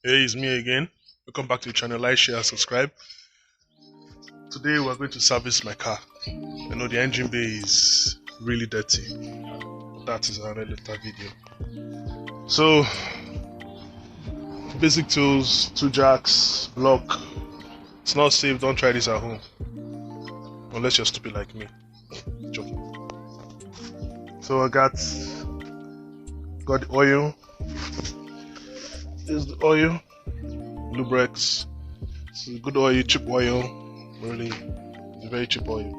Hey, it's me again. Welcome back to the channel. Like, share, and subscribe. Today we're going to service my car. I know the engine bay is really dirty. That is another video. So, basic tools, 2 jacks, block. It's not safe. Don't try this at home. Unless you're stupid like me. Joking. So I got the oil. This is the oil. Lubricate. It's a good oil, cheap oil. Really, it's a very cheap oil.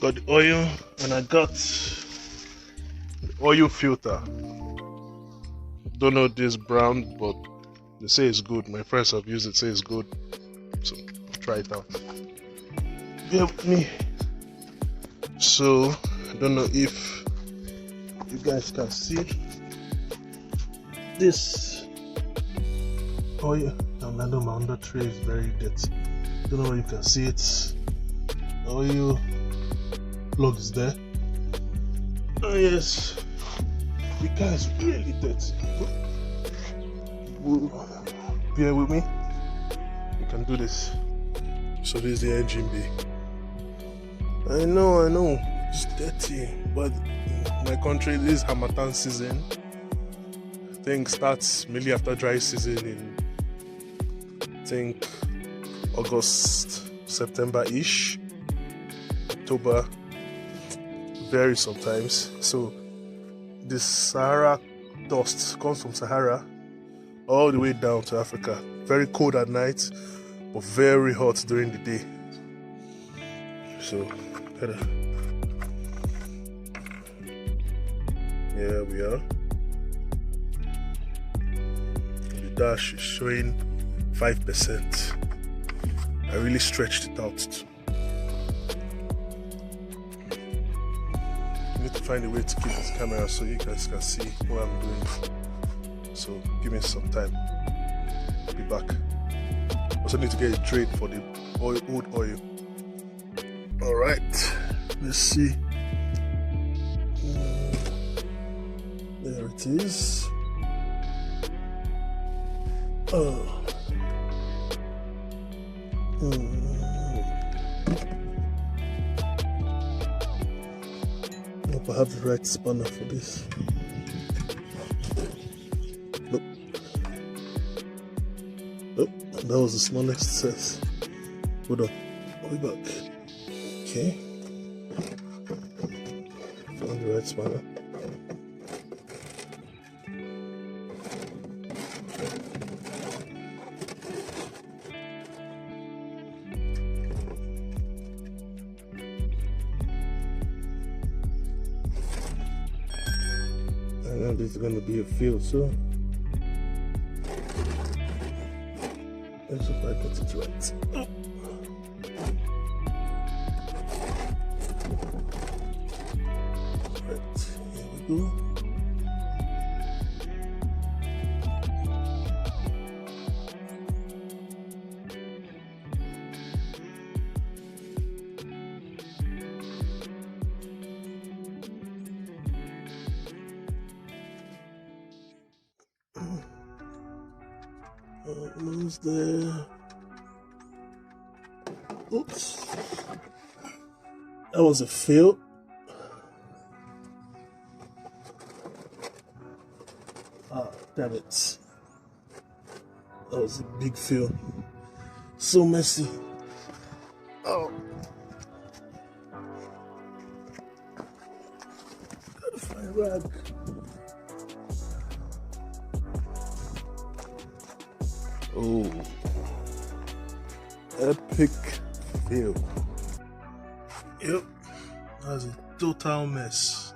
Got the oil, and I got the oil filter. Don't know this brand, but they say it's good. My friends have used it, say it's good. So try it out. Bear with me. So I don't know if you guys can see this oil. I know my under tray is very dirty. Don't know if you can see it. Oil plug is there. Oh yes, the car is really dirty. Bear with me. You can do this. So this is the engine bay. I know, it's dirty, but my country, this is Harmattan season. I think starts mainly after dry season in August, September-ish, October, varies sometimes. So this Sahara dust comes from Sahara all the way down to Africa. Very cold at night, but very hot during the day. So here we are. The dash is showing 5%. I really stretched it out too. I need to find a way to keep this camera so you guys can see what I'm doing. So give me some time. I'll be back. Also need to get a drain for the old oil. Alright, let's see. There it is. Oh. Hope I have the right spanner for this. Nope. Nope, that was the smallest size. Hold on, I'll be back. Okay. Found the right spanner. I know this is going to be a field, so let's hope I got it right. Right, here we go. Almost there. Oops. That was a fail. Ah, damn it. That was a big fail. So messy. Oh. Gotta find a rag. Oh, epic fail. Yep, that's a total mess.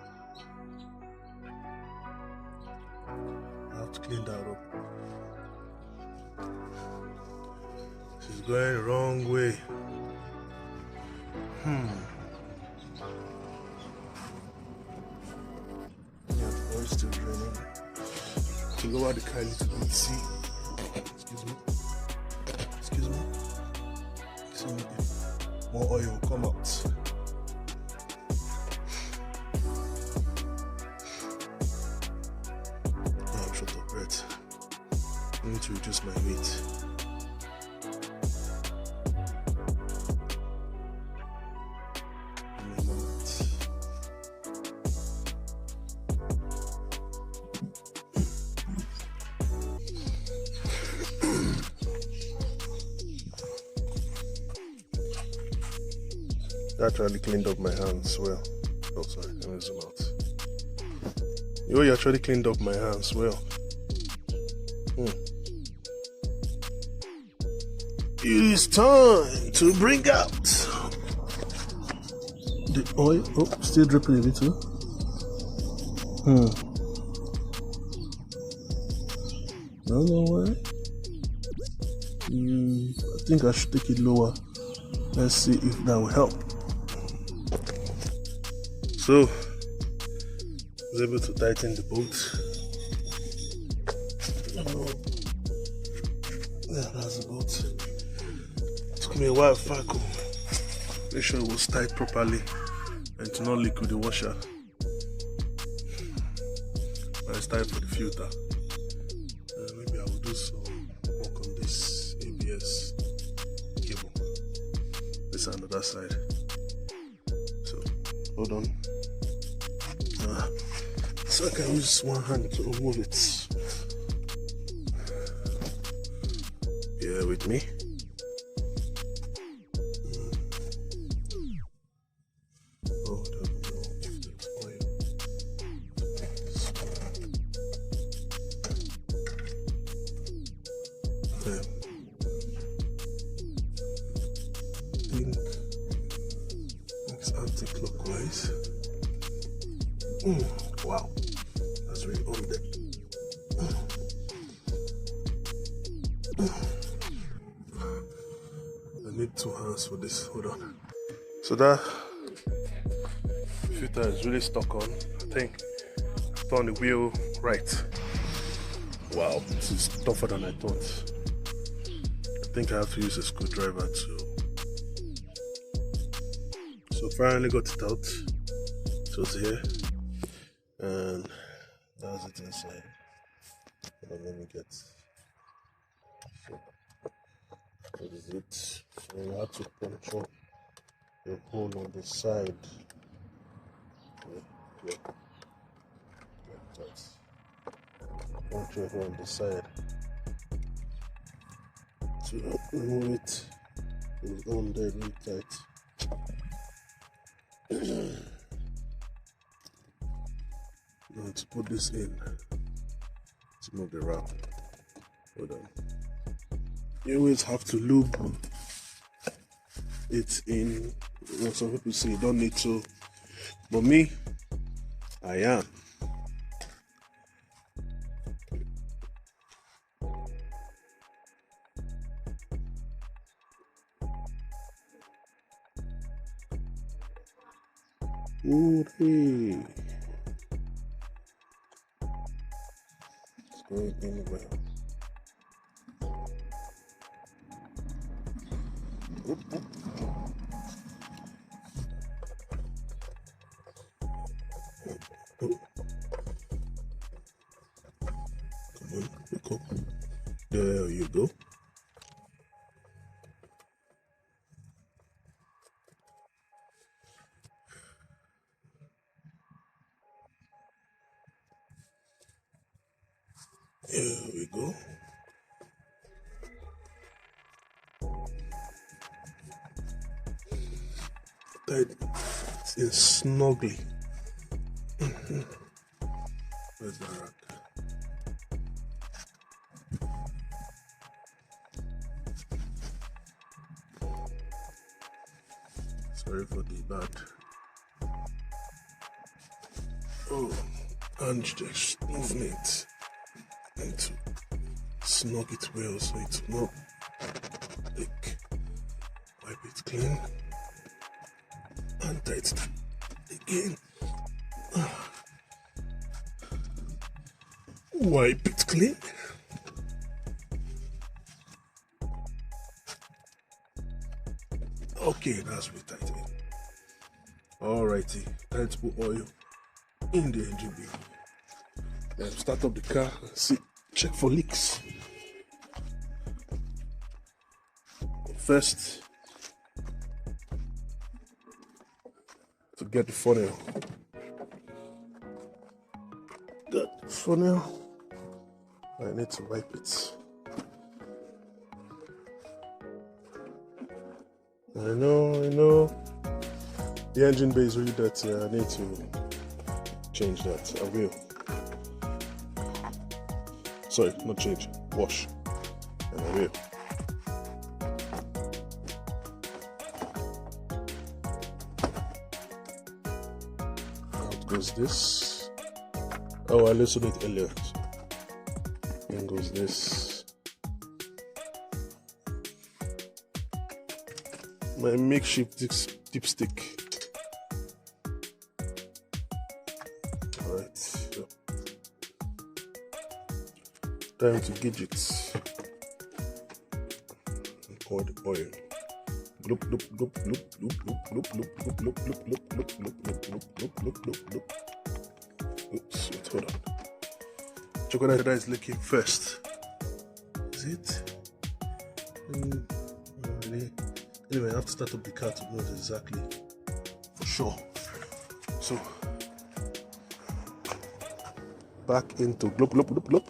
I have to clean that up. This is going the wrong way. Yeah, the oil's still draining. To lower the car a little bit, see. Excuse me. So more oil will come out. Yeah, I'm short of breath. need to reduce my weight. That actually cleaned up my hands well. Oh, sorry, let me zoom out. You actually cleaned up my hands well. It is time to bring out the oil. Oh, still dripping a little. I don't know why. I think I should take it lower. Let's see if that will help. So, I was able to tighten the bolt. Yeah, that's the bolt. Took me a while to make sure it was tight properly and to not leak with the washer. Now it's time for the filter. Maybe I will do some work on this ABS cable. This is another side. So, hold on. So I can use one hand to remove it. Bear with me. Oh, I don't know if there's oil. Okay. I think it's anti-clockwise. Wow, that's really on there. I need 2 hands for this. Hold on. So that filter is really stuck on. I think I turned the wheel right. Wow, this is tougher than I thought. I think I have to use a screwdriver to. So finally got it out. So it's here. And that's it inside. Let me get. What is it? So you have to puncture the hole on the side. Like that. Puncture a hole on the side. To remove it, it's on there really tight. Now to put this in, to move the wrap. Hold on. You always have to lube it in. You know, some people say you don't need to, but me, I am. Okay. It's going in well. Come on, pick up. There you go. There we go. Tight in snugly. Where's the rack? Sorry for the bad. Oh, and just movement. And to snug it well so it's not leak. Wipe it clean and tight again. Wipe it clean. Okay, that's really tight. Alrighty, time to put oil in the engine bay. Then start up the car and see, check for leaks. first to get the funnel. Got the funnel. I need to wipe it. I know. The engine bay is really dirty. I need to change that. I will. Sorry, not change. Wash. And I will. Out goes this. Oh, I listened to it earlier. In goes this. My makeshift dipstick. Alright. So. Time to gauge it. Pour the oil. Bloop, bloop, bloop, bloop, bloop, bloop, bloop, bloop, bloop, bloop, bloop, bloop, bloop, bloop, bloop, bloop, bloop, bloop. Oops, wait, hold on. Check whether that is leaking first. Is it? Anyway, I have to start up the car to know exactly for sure. So, back into bloop, bloop, bloop, bloop.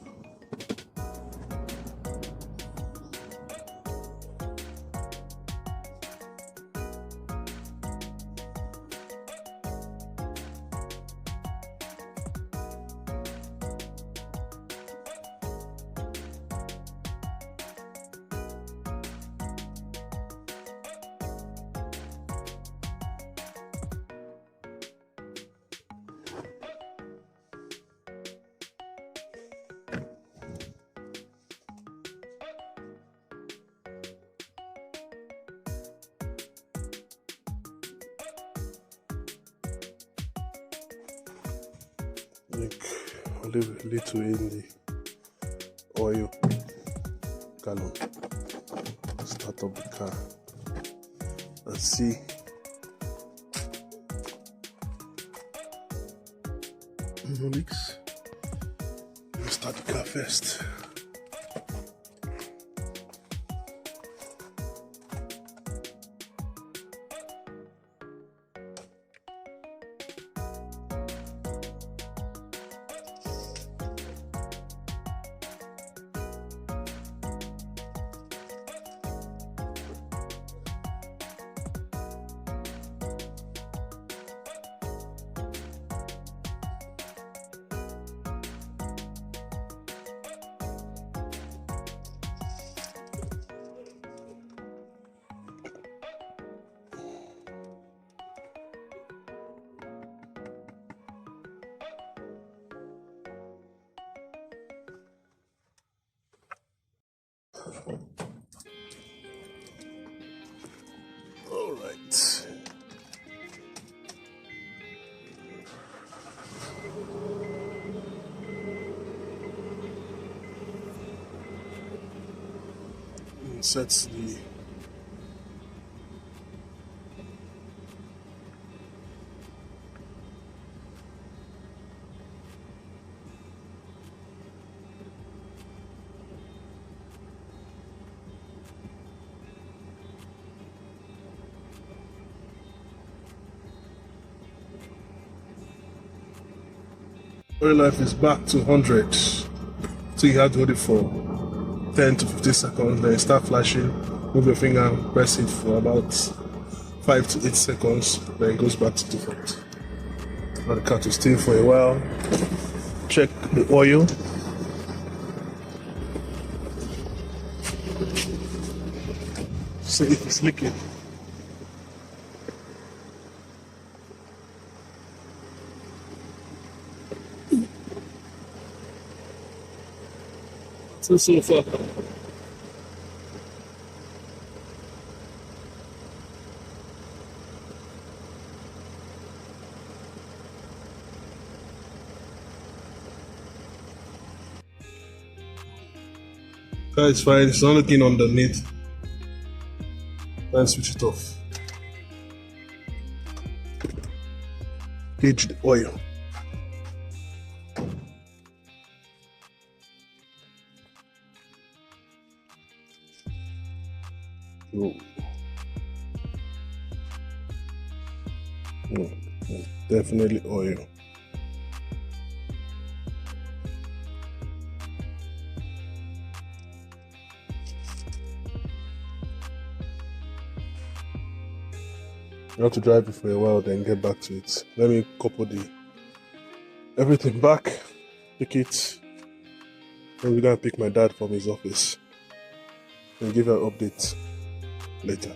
I'll leave a little in the oil gallon. Start up the car and see. No leaks. We'll start the car first. All right. Insert the oil life is back to 100. So you have to hold it for 10 to 15 seconds, then start flashing. Move your finger, press it for about 5 to 8 seconds, then it goes back to default. Now the car will stay for a while. Check the oil. See if it's leaking. So far. It's fine, it's not looking underneath. Then switch it off. Gauge the oil. Oh. Definitely oil. You have to drive it for a while, then get back to it. Let me couple everything back, pick it, then we're gonna pick my dad from his office and give her an update later.